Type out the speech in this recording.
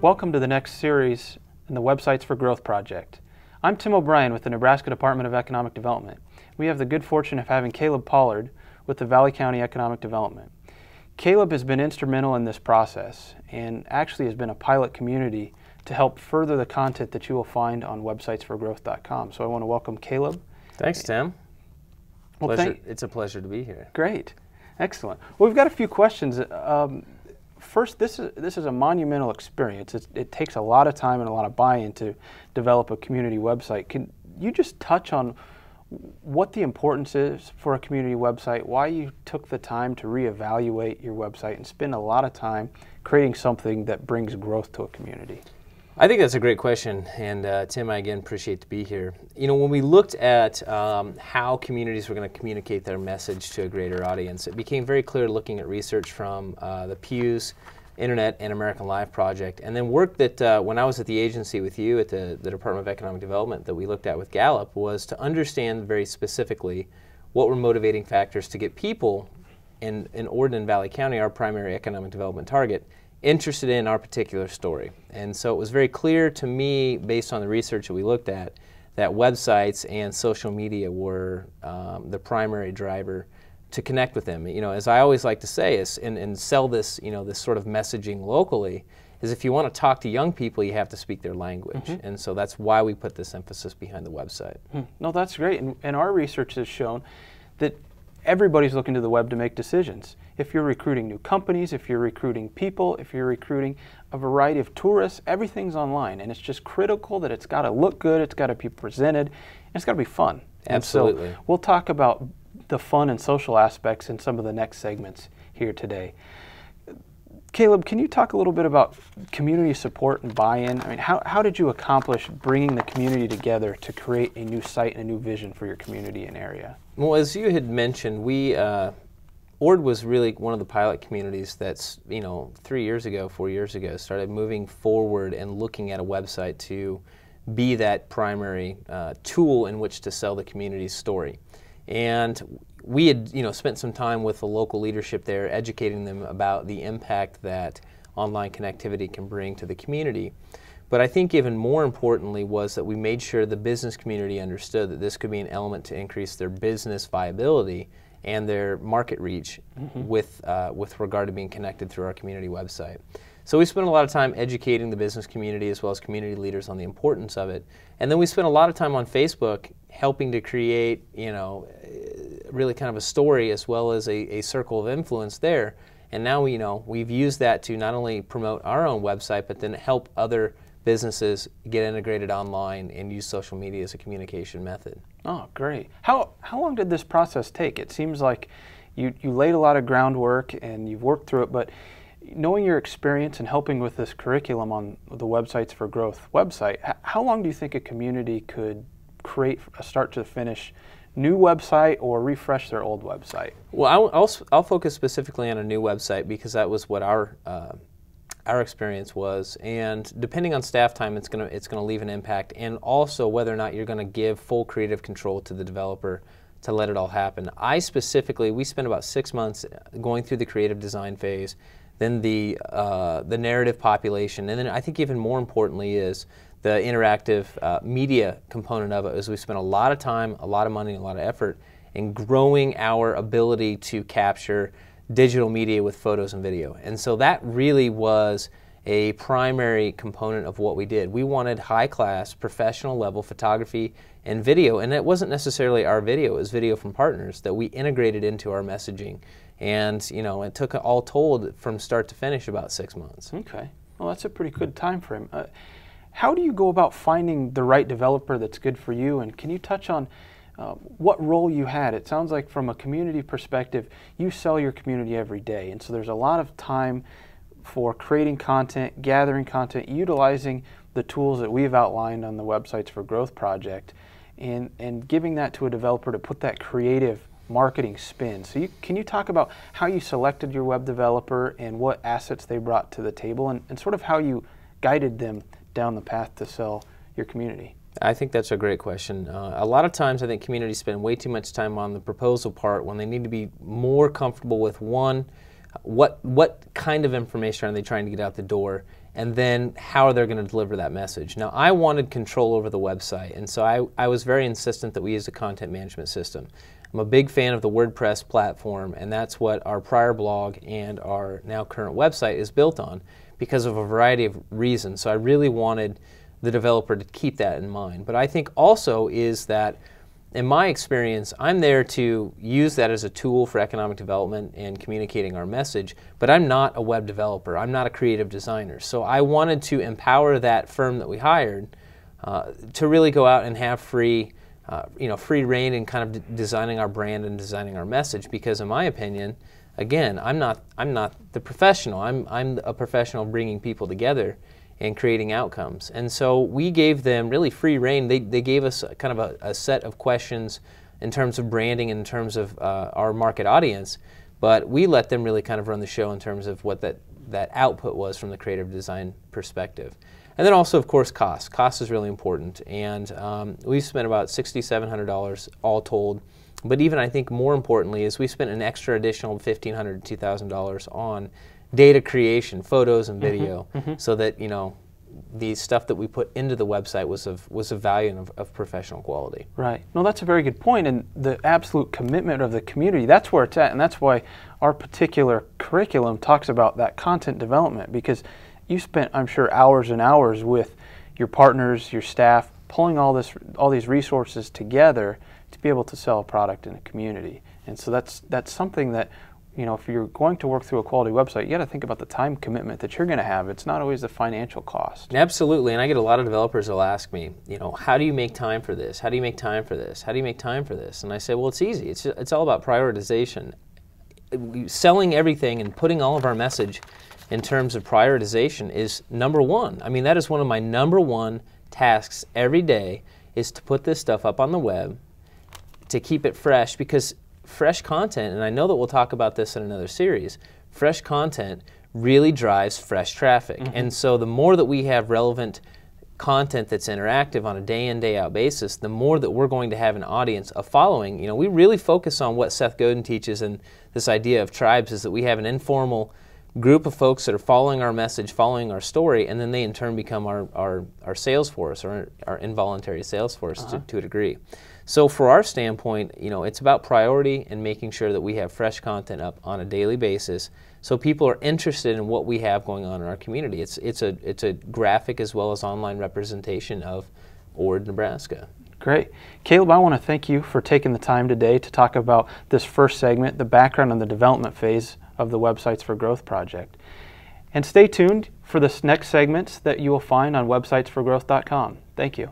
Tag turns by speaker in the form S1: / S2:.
S1: Welcome to the next series in the Websites for Growth project. I'm Tim O'Brien with the Nebraska Department of Economic Development. We have the good fortune of having Caleb Pollard with the Vallen County Economic Development. Caleb has been instrumental in this process and actually has been a pilot community to help further the content that you will find on websitesforgrowth.com. So I want to welcome Caleb.
S2: Thanks, Tim.
S1: Well,
S2: it's a pleasure to be here.
S1: Great. Excellent. Well, we've got a few questions. First, this is a monumental experience. It takes a lot of time and a lot of buy-in to develop a community website. Can you just touch on what the importance is for a community website, why you took the time to reevaluate your website and spend a lot of time creating something that brings growth to a community?
S2: I think that's a great question, and Tim, I again appreciate to be here. You know, when we looked at how communities were going to communicate their message to a greater audience, it became very clear looking at research from the Pew's Internet and American Life project, and then work that when I was at the agency with you at the Department of Economic Development that we looked at with Gallup was to understand very specifically what were motivating factors to get people in Ord and Vallen County, our primary economic development target, interested in our particular story. And so it was very clear to me, based on the research that we looked at, that websites and social media were the primary driver to connect with them. You know, as I always like to say, is and sell this, you know, this sort of messaging locally, is if you want to talk to young people, you have to speak their language. Mm-hmm. And so that's why we put this emphasis behind the website.
S1: No, that's great. And our research has shown that everybody's looking to the web to make decisions. If you're recruiting new companies, if you're recruiting people, if you're recruiting a variety of tourists, everything's online. And it's just critical that it's got to look good, it's got to be presented, and it's got to be fun.
S2: Absolutely.
S1: And so we'll talk about the fun and social aspects in some of the next segments here today. Caleb, can you talk a little bit about community support and buy-in? I mean, how did you accomplish bringing the community together to create a new site and a new vision for your community and area?
S2: Well, as you had mentioned, Ord was really one of the pilot communities that's, 4 years ago, started moving forward and looking at a website to be that primary tool in which to sell the community's story. And we had, spent some time with the local leadership there, educating them about the impact that online connectivity can bring to the community. But I think even more importantly was that we made sure the business community understood that this could be an element to increase their business viability and their market reach with regard to being connected through our community website. So we spent a lot of time educating the business community as well as community leaders on the importance of it. And then we spent a lot of time on Facebook helping to create, really kind of a story as well as a circle of influence there. And now we've used that to not only promote our own website, but then help other businesses get integrated online and use social media as a communication method.
S1: Oh, great. How long did this process take? It seems like you laid a lot of groundwork and you've worked through it, but knowing your experience and helping with this curriculum on the Websites for Growth website, how long do you think a community could create a start to finish new website or refresh their old website?
S2: Well, I'll focus specifically on a new website because that was what our experience was, and depending on staff time, it's gonna leave an impact, and also whether or not you're gonna give full creative control to the developer to let it all happen. We spent about 6 months going through the creative design phase, then the narrative population, and then I think even more importantly is the interactive media component of it. Is we spent a lot of time, a lot of money, a lot of effort in growing our ability to capture digital media with photos and video. And so that really was a primary component of what we did. We wanted high-class, professional level photography and video, and it wasn't necessarily our video, it was video from partners that we integrated into our messaging. And it took all told from start to finish about 6 months.
S1: Okay, well that's a pretty good time frame. How do you go about finding the right developer that's good for you, and can you touch on what role you had? It sounds like from a community perspective, you sell your community every day, and so there's a lot of time for creating content, gathering content, utilizing the tools that we've outlined on the Websites for Growth project, and giving that to a developer to put that creative marketing spin. So can you talk about how you selected your web developer and what assets they brought to the table, and sort of how you guided them down the path to sell your community?
S2: I think that's a great question. A lot of times I think communities spend way too much time on the proposal part when they need to be more comfortable with what kind of information are they trying to get out the door, and then how are they going to deliver that message. Now, I wanted control over the website, and so I was very insistent that we use a content management system. I'm a big fan of the WordPress platform, and that's what our prior blog and our now current website is built on because of a variety of reasons. So I really wanted the developer to keep that in mind. But I think also is that, in my experience, I'm there to use that as a tool for economic development and communicating our message, but I'm not a web developer. I'm not a creative designer. So I wanted to empower that firm that we hired to really go out and have free reign in kind of designing our brand and designing our message, because in my opinion, again, I'm not the professional. I'm a professional bringing people together and creating outcomes. And so we gave them really free reign. They gave us kind of a set of questions in terms of branding, in terms of our market audience, but we let them really kind of run the show in terms of what that output was from the creative design perspective. And then also, of course, cost. Cost is really important, and we've spent about $6,700 all told. But even I think more importantly is we spent an extra additional $1,500 to $2,000 on data creation, photos and video, so that the stuff that we put into the website was of value and of professional quality.
S1: Right. No, that's a very good point, and the absolute commitment of the community, that's where it's at, and that's why our particular curriculum talks about that content development, because you spent, I'm sure, hours and hours with your partners, your staff, pulling all these resources together to be able to sell a product in a community. And so that's something that, if you're going to work through a quality website, you got to think about the time commitment that you're going to have. It's not always the financial cost.
S2: Absolutely, and I get a lot of developers that will ask me, how do you make time for this? How do you make time for this? How do you make time for this? And I say, well, it's easy. It's all about prioritization. Selling everything and putting all of our message in terms of prioritization is number one. I mean, that is one of my number one tasks every day, is to put this stuff up on the web, to keep it fresh, because fresh content, and I know that we'll talk about this in another series, fresh content really drives fresh traffic. And so the more that we have relevant content that's interactive on a day in, day out basis, the more that we're going to have an audience, a following. We really focus on what Seth Godin teaches, and this idea of tribes is that we have an informal group of folks that are following our message, following our story, and then they in turn become our sales force, or our involuntary sales force to a degree. So for our standpoint, it's about priority and making sure that we have fresh content up on a daily basis, so people are interested in what we have going on in our community. It's a graphic as well as online representation of Ord, Nebraska.
S1: Great. Caleb, I want to thank you for taking the time today to talk about this first segment, the background and the development phase of the Websites for Growth project. And stay tuned for the next segments that you will find on websitesforgrowth.com. Thank you.